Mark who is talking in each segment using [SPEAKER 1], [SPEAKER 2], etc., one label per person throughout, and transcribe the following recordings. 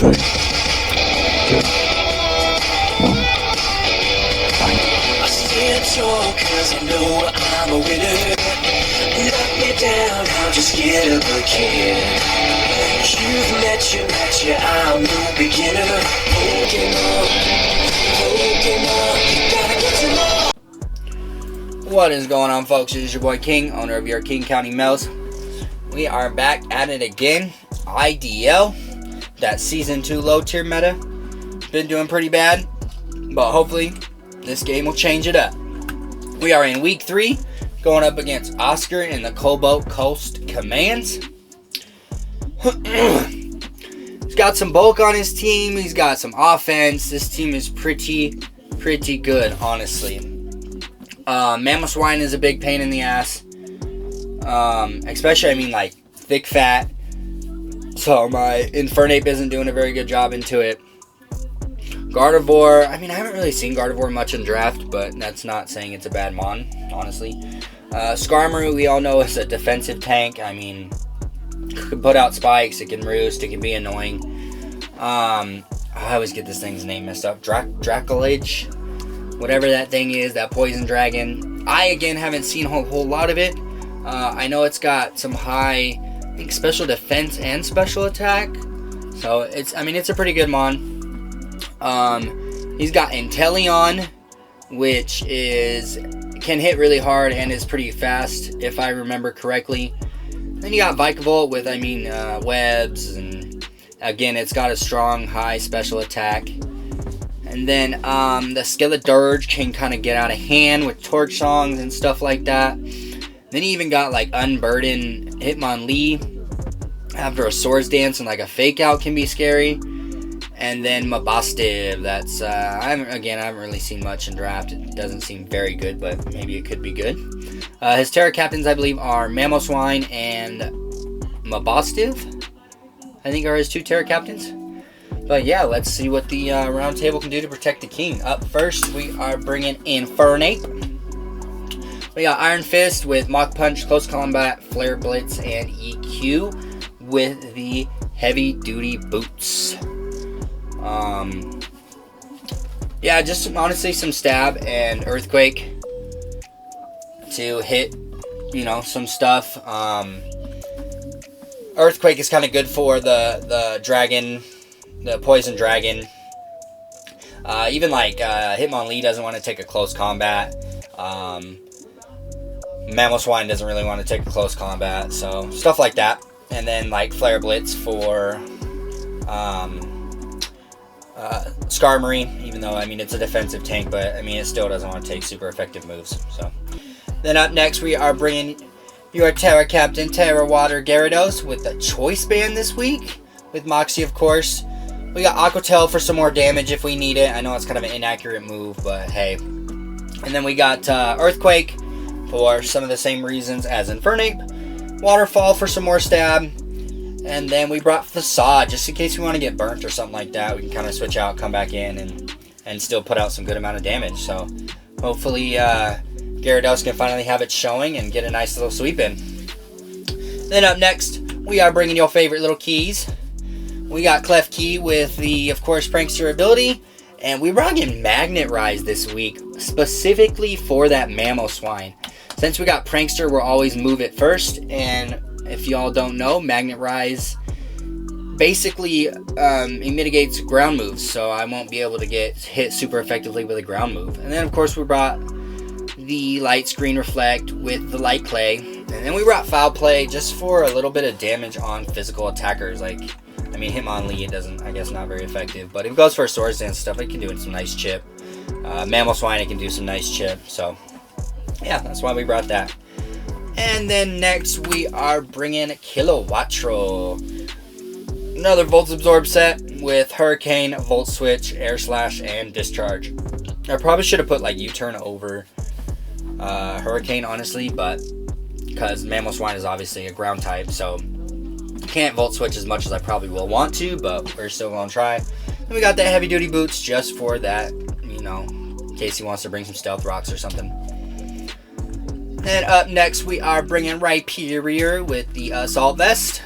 [SPEAKER 1] I stand tall cause I know I'm a winner. Knock me down, I'll just get up again. You've met your match, yeah, I'm no beginner. Pokemon, gotta get some more.
[SPEAKER 2] What is going on, folks? It is your boy King, owner of your King County Mills. We are back at it again. IDL, that Season 2 low tier meta. Been doing pretty bad, but hopefully this game will change it up. We are in Week 3, going up against Oscur in the Cobalt Coast Commands. He's got some bulk on his team. He's got some offense. This team is pretty good, honestly. Mamoswine is a big pain in the ass. Especially, I mean, like, thick fat. So my Infernape isn't doing a very good job into it. Gardevoir, I mean, I haven't really seen Gardevoir much in draft, but that's not saying it's a bad mon, honestly. Skarmory, we all know, is a defensive tank. I mean, it can put out spikes, it can roost, it can be annoying. I always get this thing's name messed up. Dracolage, whatever that thing is, that poison dragon. I, again, haven't seen a whole lot of it. I know it's got some high, I think, special defense and special attack. So, it's a pretty good mon. He's got Inteleon, which can hit really hard and is pretty fast, if I remember correctly. Then you got Vikavolt with, webs, and again, it's got a strong, high special attack. And then, the Skeledirge can kind of get out of hand with Torch Songs and stuff like that. Then you even got, like, Unburden Hitmonlee after a Swords Dance, and, like, a Fake Out can be scary. And then Mabostiv, that's, I haven't really seen much in draft. It doesn't seem very good, but maybe it could be good. His Tera captains, I believe, are Mamoswine and Mabostiv, I think, are his 2 Tera captains. But yeah, let's see what the round table can do to protect the king. Up first, we are bringing Infernape. We got Iron Fist with Mach Punch, Close Combat, Flare Blitz, and EQ with the Heavy Duty Boots. Yeah, just honestly some Stab and Earthquake to hit, some stuff. Earthquake is kind of good for the dragon, the poison dragon. Even like Hitmonlee doesn't want to take a close combat. Mamoswine doesn't really want to take a close combat, so stuff like that. And then like Flare Blitz for Skarmory, even though, it's a defensive tank, but, it still doesn't want to take super effective moves, so. Then up next, we are bringing your Tera captain, Tera Water Gyarados, with the Choice Band this week, with Moxie, of course. We got Aqua Tail for some more damage if we need it. I know it's kind of an inaccurate move, but hey. And then we got Earthquake for some of the same reasons as Infernape. Waterfall for some more stab. And then we brought Facade, just in case we want to get burnt or something like that. We can kind of switch out, come back in, and still put out some good amount of damage. So, hopefully, Gyarados can finally have it showing and get a nice little sweep in. Then up next, we are bringing your favorite little keys. We got Klefki with the, of course, Prankster ability. And we brought in Magnet Rise this week, specifically for that Mamoswine. Since we got Prankster, we'll always move it first, and if y'all don't know, Magnet Rise basically it mitigates ground moves, so I won't be able to get hit super effectively with a ground move. And then, of course, we brought the Light Screen Reflect with the Light Clay. And then we brought Foul Play just for a little bit of damage on physical attackers. Like, Hitmonlee, it doesn't, I guess, not very effective. But if it goes for a Swords Dance stuff, it can do some nice chip. Mamoswine, it can do some nice chip. So, yeah, that's why we brought that. And then next, we are bringing Kilowattrel. Another Volt Absorb set with Hurricane, Volt Switch, Air Slash, and Discharge. I probably should have put, like, U-Turn over Hurricane, honestly, but because Mamoswine is obviously a ground type, so can't Volt Switch as much as I probably will want to, but we're still going to try. And we got the Heavy Duty Boots just for that, in case he wants to bring some Stealth Rocks or something. And up next, we are bringing Rhyperior with the Assault Vest.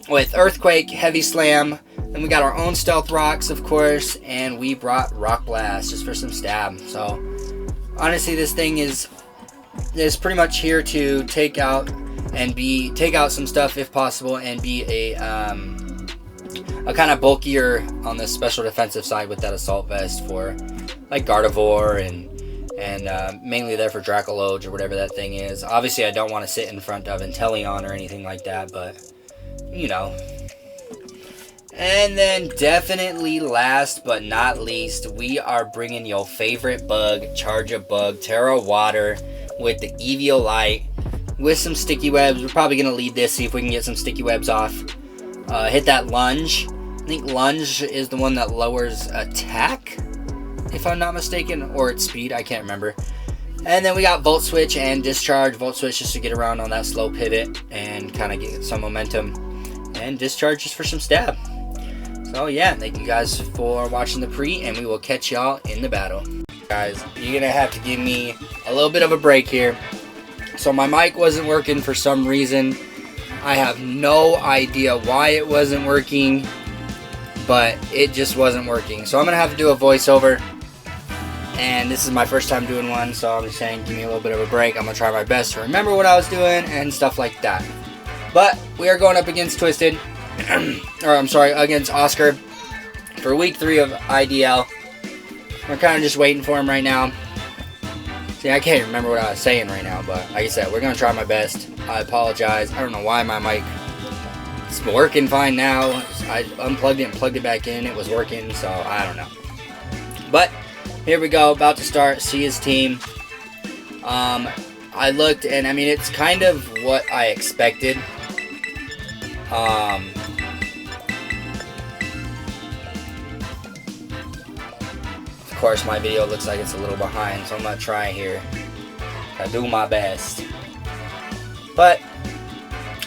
[SPEAKER 2] with Earthquake, Heavy Slam. Then we got our own Stealth Rocks, of course, and we brought Rock Blast just for some stab. So honestly, this thing is pretty much here to take out some stuff if possible, and be a kind of bulkier on the special defensive side with that Assault Vest for like Gardevoir and mainly there for Dracologe or whatever that thing is. Obviously, I don't want to sit in front of Inteleon or anything like that, but you know. And then definitely last but not least, we are bringing your favorite bug, Charger Bug, Tera Water with the Eviolite with some sticky webs. We're probably going to lead this, see if we can get some sticky webs off. Hit that Lunge. I think Lunge is the one that lowers attack, if I'm not mistaken, or its speed, I can't remember. And then we got Volt Switch and Discharge. Volt Switch just to get around on that slow pivot and kind of get some momentum, and Discharge just for some stab. So yeah, thank you guys for watching the pre, and we will catch y'all in the battle. Guys, you're gonna have to give me a little bit of a break here. So my mic wasn't working for some reason. I have no idea why it wasn't working, but it just wasn't working. So I'm gonna have to do a voiceover, and this is my first time doing one, so I'm just saying give me a little bit of a break. I'm gonna try my best to remember what I was doing and stuff like that. But we are going up against Twisted, or I'm sorry, against Oscur for week 3 of IDL. We're kind of just waiting for him right now. See, I can't remember what I was saying right now, but like I said, we're going to try my best. I apologize. I don't know why my mic is working fine now. I unplugged it and plugged it back in. It was working, so I don't know. But here we go, about to start. See his team. I looked, and I mean, it's kind of what I expected. Of course, my video looks like it's a little behind, so I'm gonna try here. I do my best. But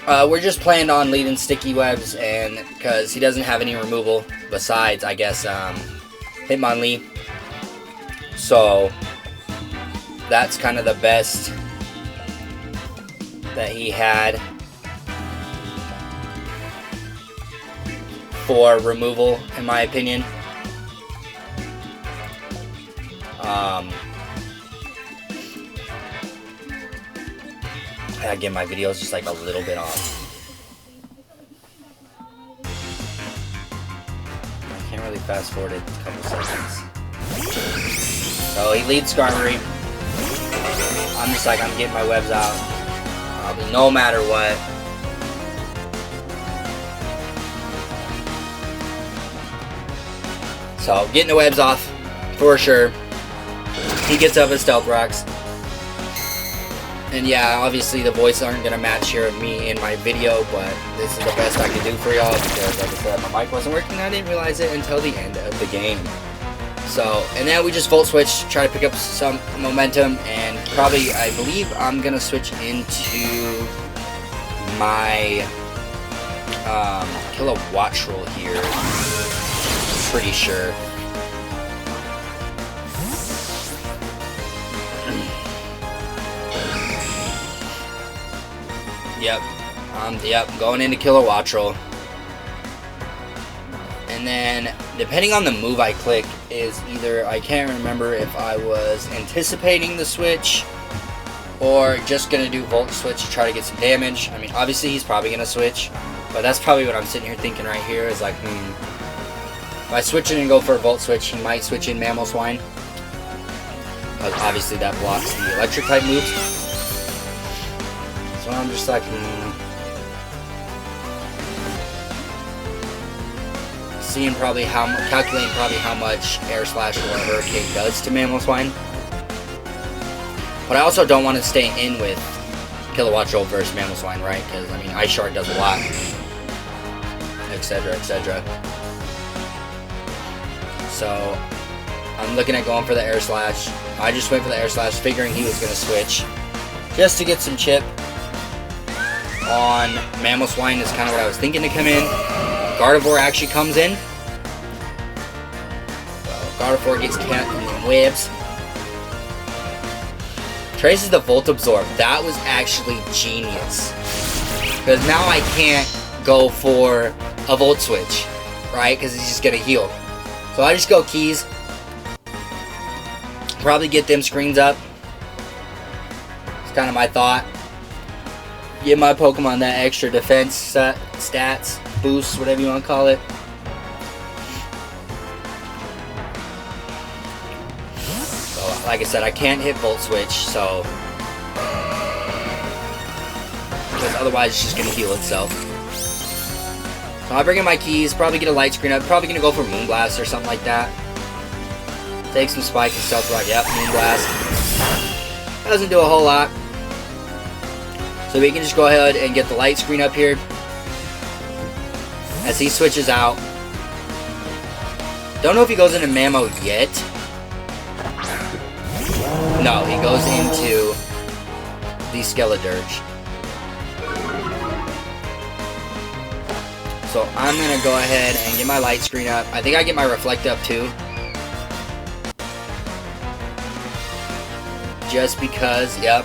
[SPEAKER 2] we're just planning on leading sticky webs, and because he doesn't have any removal besides, I guess, Hitmonlee. So that's kind of the best that he had for removal, in my opinion. I get my videos just like a little bit off. I can't really fast forward it a couple seconds. So he leads Skarmory. I'm just like, I'm getting my webs out. No matter what. So getting the webs off for sure. He gets up his Stealth Rocks. And yeah, obviously the voices aren't going to match here of me in my video, but this is the best I can do for y'all because, like I said, my mic wasn't working. I didn't realize it until the end of the game. So, and then we just Volt Switch, try to pick up some momentum, and probably, I believe I'm going to switch into my Kilowattrel here. Pretty sure. Yep, going into Kilowattrel. And then, depending on the move I click, is either, I can't remember if I was anticipating the switch, or just going to do Volt Switch to try to get some damage. I mean, obviously he's probably going to switch, but that's probably what I'm sitting here thinking right here, is like, if I switch in and go for a Volt Switch, he might switch in Mamoswine. Obviously that blocks the electric type moves. So I'm just like, seeing probably calculating probably how much Air Slash or Hurricane does to Mamoswine. But I also don't want to stay in with Kilowattrel versus Mamoswine, right? Because, I mean, Ice Shard does a lot, etc., etc. So, I'm looking at going for the Air Slash. I just went for the Air Slash, figuring he was going to switch, just to get some chip on Mamoswine is kind of what I was thinking to come in. Gardevoir actually comes in. So Gardevoir gets cat and then webs. Traces the Volt Absorb. That was actually genius. Because now I can't go for a Volt Switch, right? Because he's just gonna heal. So I just go keys. Probably get them screens up. It's kind of my thought. Give my Pokemon that extra defense stats, boost, whatever you want to call it. So, like I said, I can't hit Volt Switch, so because otherwise it's just gonna heal itself. So I bring in my keys, probably get a light screen up, probably gonna go for Moonblast or something like that. Take some Spike and Stealth Rock, yep, Moonblast. Doesn't do a whole lot. So we can just go ahead and get the light screen up here. As he switches out. Don't know if he goes into Mammo yet. No, he goes into the Skeledirge. So I'm going to go ahead and get my light screen up. I think I get my Reflect up too. Just because, yep.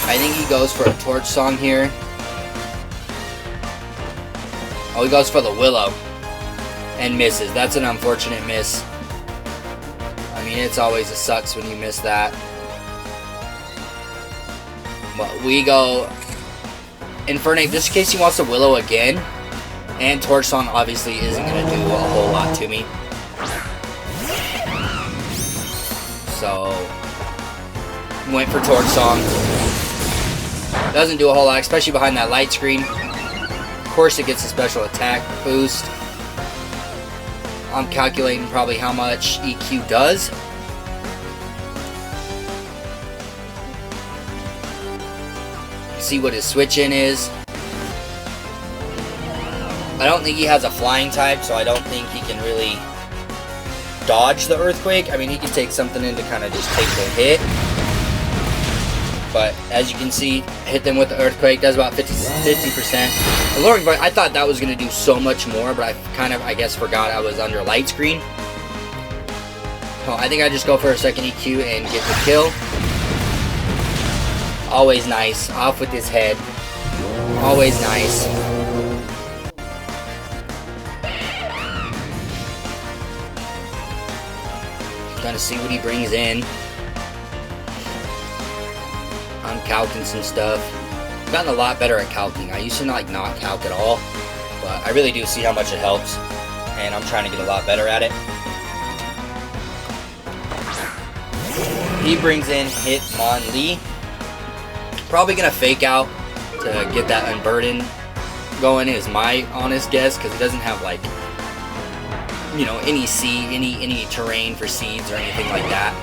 [SPEAKER 2] I think he goes for a Torch Song here. Oh, he goes for the Willow. And misses. That's an unfortunate miss. I mean, it's always a sucks when you miss that. But we go Infernape just in case he wants to Willow again. And Torch Song obviously isn't going to do a whole lot to me. So, went for Torch Song. Doesn't do a whole lot, especially behind that light screen. Of course, it gets a special attack boost. I'm calculating probably how much EQ does. See what his switch in is. I don't think he has a flying type, so I don't think he can really dodge the Earthquake. I mean, he can take something in to kind of just take the hit. But as you can see, hit them with the Earthquake, does about 50%. Alluring Bite, I thought that was going to do so much more, but I guess, forgot I was under light screen. So I think I just go for a second EQ and get the kill. Always nice. Off with his head. Always nice. Gonna see what he brings in. I'm calcing some stuff. I've gotten a lot better at calcing. I used to not calc at all, but I really do see how much it helps, and I'm trying to get a lot better at it. He brings in Hitmonlee. Probably gonna fake out to get that Unburden going is my honest guess, because he doesn't have like, you know, any terrain for seeds or anything like that.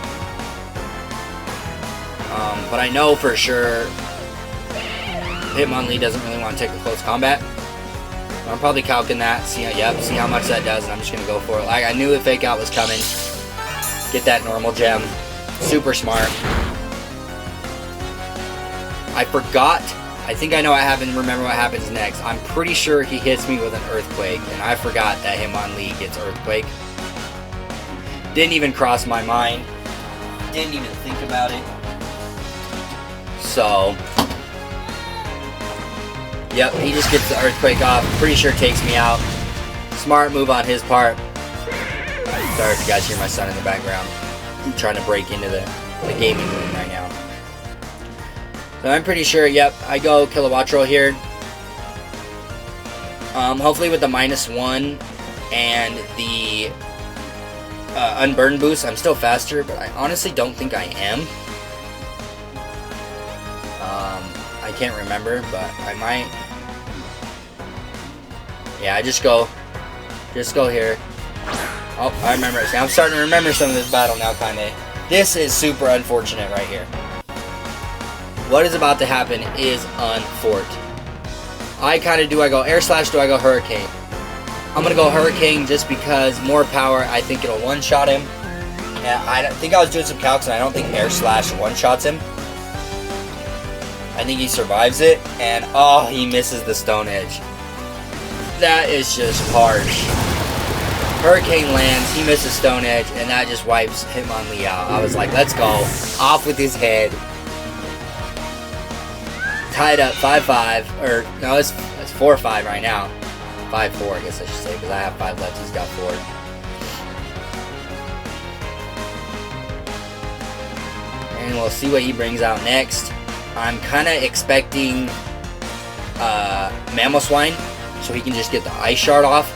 [SPEAKER 2] But I know for sure Hitmonlee doesn't really want to take a close combat. I'm probably calcing that, see how much that does, and I'm just gonna go for it. Like, I knew the fake out was coming. Get that normal gem. Super smart. I forgot. I think I know what happened. Remember what happens next. I'm pretty sure he hits me with an Earthquake, and I forgot that Hitmonlee gets Earthquake. Didn't even cross my mind. Didn't even think about it. So, yep, he just gets the Earthquake off. Pretty sure takes me out. Smart move on his part. Sorry if you guys hear my son in the background. He's trying to break into the gaming room right now. So I'm pretty sure, yep, I go Kilowattrel here. Hopefully with the -1 and the Unburn boost, I'm still faster, but I honestly don't think I am. I can't remember, but I might. Yeah, I just go here. Oh, I remember it. See, I'm starting to remember some of this battle now, kinda. This is super unfortunate right here. What is about to happen is unfort. I go Air Slash, do I go Hurricane? I'm gonna go Hurricane just because more power. I think it'll one-shot him. Yeah, I think I was doing some calcs, and I don't think Air Slash one-shots him. I think he survives it, and oh, he misses the Stone Edge. That is just harsh. Hurricane lands, he misses Stone Edge, and that just wipes Hitmonlee out. I was like, let's go. Off with his head. tied up 5-5, or no, it's 4-5 right now. 5-4, I guess I should say, because I have 5 left. He's got 4. And we'll see what he brings out next. I'm kind of expecting Mamoswine, so he can just get the Ice Shard off.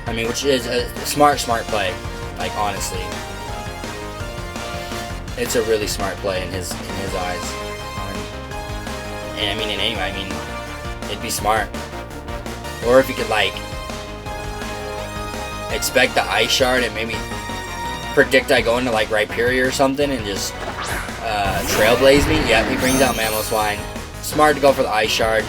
[SPEAKER 2] I mean, which is a smart play. Like, honestly, it's a really smart play in his eyes. And I mean, in any way, I mean, it'd be smart. Or if you could like expect the Ice Shard and maybe predict I go into like Rhyperior or something and just Trailblaze me. Yep, he brings out Mamoswine. Smart to go for the Ice Shard.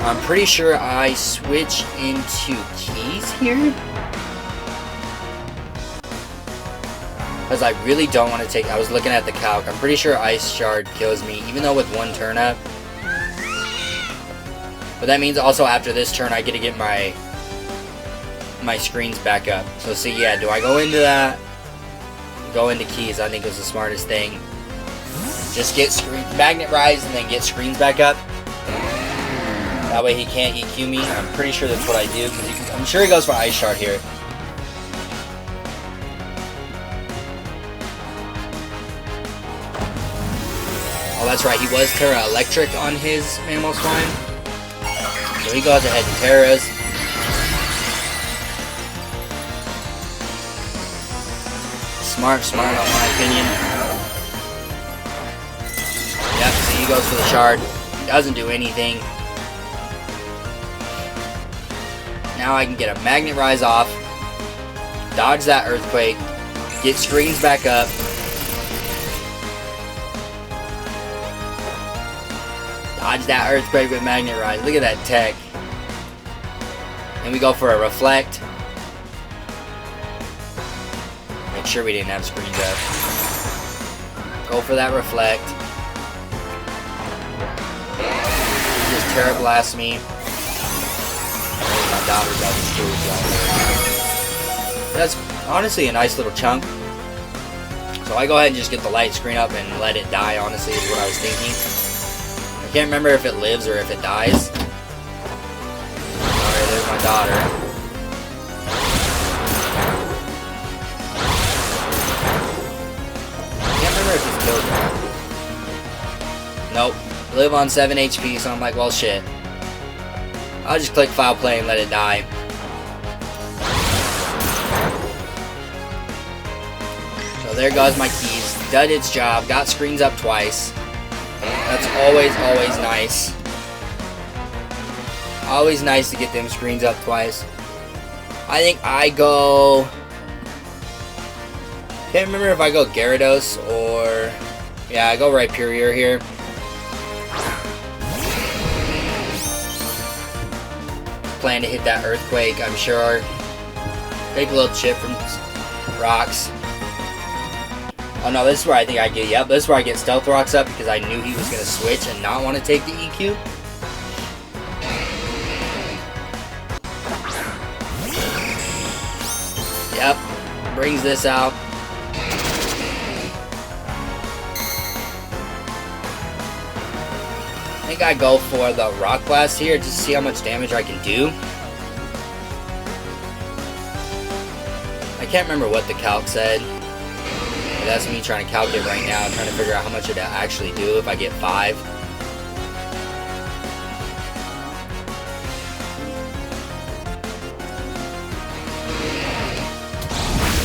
[SPEAKER 2] I'm pretty sure I switch into Keys here, because I really don't want to take... I was looking at the calc. I'm pretty sure Ice Shard kills me, even though with 1 turn up. But that means also after this turn, I get to get my screens back up. So see, yeah, do I go into that? Go into Keys, I think is the smartest thing. Just get Magnet Rise and then get screens back up. That way he can't EQ me. I'm pretty sure that's what I do, because I'm sure he goes for Ice Shard here. Oh, that's right, he was Tera Electric on his Mamoswine. So he goes ahead and Teras. Smart in my opinion. Yep, so he goes for the Shard. Doesn't do anything. Now I can get a Magnet Rise off. Dodge that Earthquake. Get screens back up. Dodge that Earthquake with Magnet Rise. Look at that tech. And we go for a Reflect. Make sure we didn't have screens up. Go for that Reflect. Just Tera Blast me. My daughter's out of school. That's honestly a nice little chunk. So I go ahead and just get the light screen up and let it die, honestly, is what I was thinking. I can't remember if it lives or if it dies. Alright, there's my daughter. I can't remember if it's killed her. Nope. Live on 7 HP, so I'm like, well, shit. I'll just click Foul Play and let it die. So there goes my Keys. Did its job. Got screens up twice. That's always nice. Always nice to get them screens up twice. I think I go... Can't remember if I go Gyarados or... Yeah, I go Rhyperior here. Plan to hit that Earthquake, I'm sure. Take a little chip from rocks. Oh no, this is where I think I get... Yep, this is where I get Stealth Rocks up, because I knew he was going to switch and not want to take the EQ. Yep, brings this out. I think I go for the Rock Blast here, just to see how much damage I can do. I can't remember what the calc said. But that's me trying to calculate right now, trying to figure out how much it'll actually do if I get 5.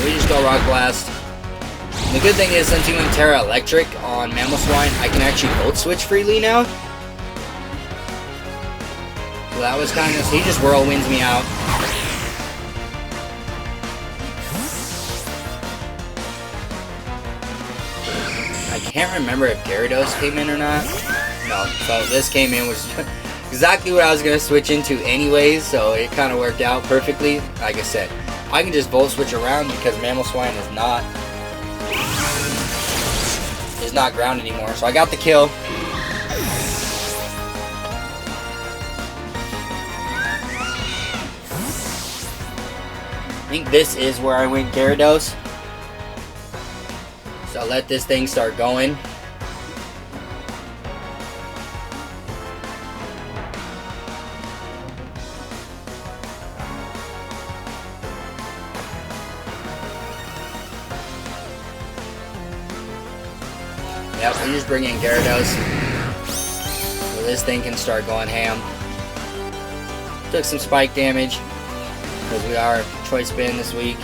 [SPEAKER 2] We just go Rock Blast. The good thing is, since he went Tera Electric on Mamoswine, I can actually Volt Switch freely now. So that was kind of... So he just Whirlwinds me out. I can't remember if Gyarados came in or not. No, so this came in, was exactly what I was going to switch into anyways, so it kind of worked out perfectly. Like I said, I can just Volt Switch around because Mamoswine is not ground anymore. So I got the kill. I think this is where I went Gyarados. So let this thing start going. Yep, we just bring in Gyarados. So this thing can start going ham. Took some spike damage because we are choice band this week.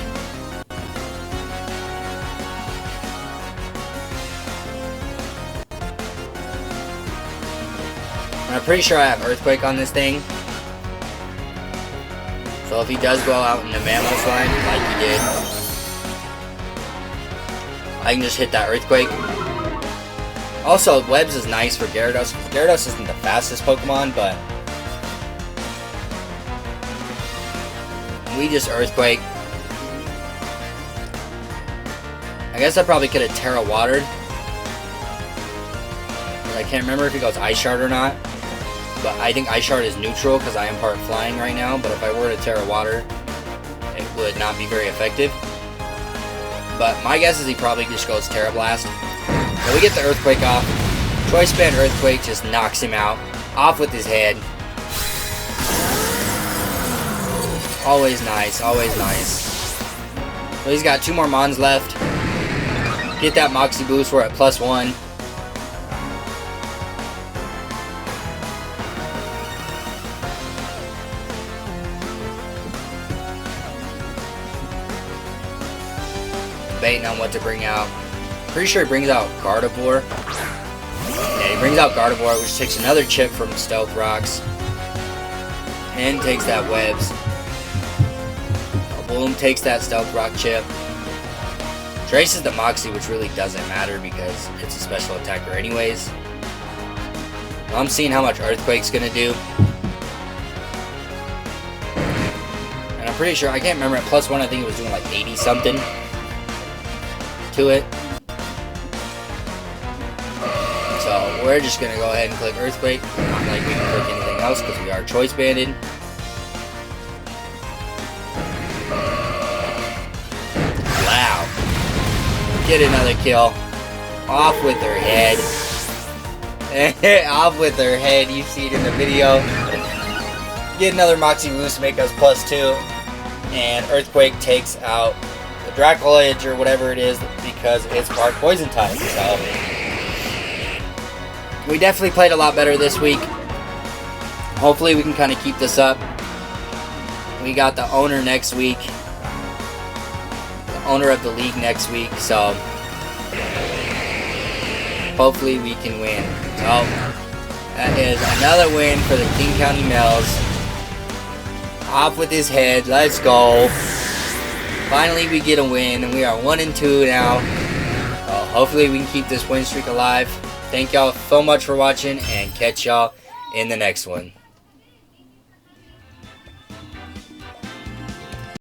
[SPEAKER 2] And I'm pretty sure I have Earthquake on this thing. So if he does go out in the Mammoth line, like he did, I can just hit that Earthquake. Also, Webs is nice for Gyarados, because Gyarados isn't the fastest Pokemon, but we just Earthquake. I guess I probably could have Tera Watered. I can't remember if he goes Ice Shard or not. But I think Ice Shard is neutral because I am part flying right now. But if I were to Tera Water, it would not be very effective. But my guess is he probably just goes Tera Blast. So we get the Earthquake off. Choice Band Earthquake just knocks him out. Off with his head. Always nice, always nice. So he's got 2 more Mons left. Get that Moxie boost, we're at +1. Debating on what to bring out. Pretty sure he brings out Gardevoir. Yeah, he brings out Gardevoir, which takes another chip from Stealth Rocks. And takes that Webs. Boom, takes that Stealth Rock chip. Traces the Moxie, which really doesn't matter because it's a special attacker anyways. I'm seeing how much Earthquake's gonna do. And I'm pretty sure, I can't remember, at +1 I think it was doing like 80 something to it. So we're just gonna go ahead and click Earthquake. Not like we can click anything else because we are choice banded. Wow. Get another kill. Off with her head. Off with her head. You see it in the video. Get another Moxie boost to make us +2. And Earthquake takes out the Dracolich or whatever it is because it's part poison type. So we definitely played a lot better this week. Hopefully we can kind of keep this up. We got the owner next week. The owner of the league next week. So hopefully we can win. So that is another win for the King County Males. Off with his head. Let's go. Finally we get a win, and we are 1-2 now. So hopefully we can keep this win streak alive. Thank y'all so much for watching, and catch y'all in the next one.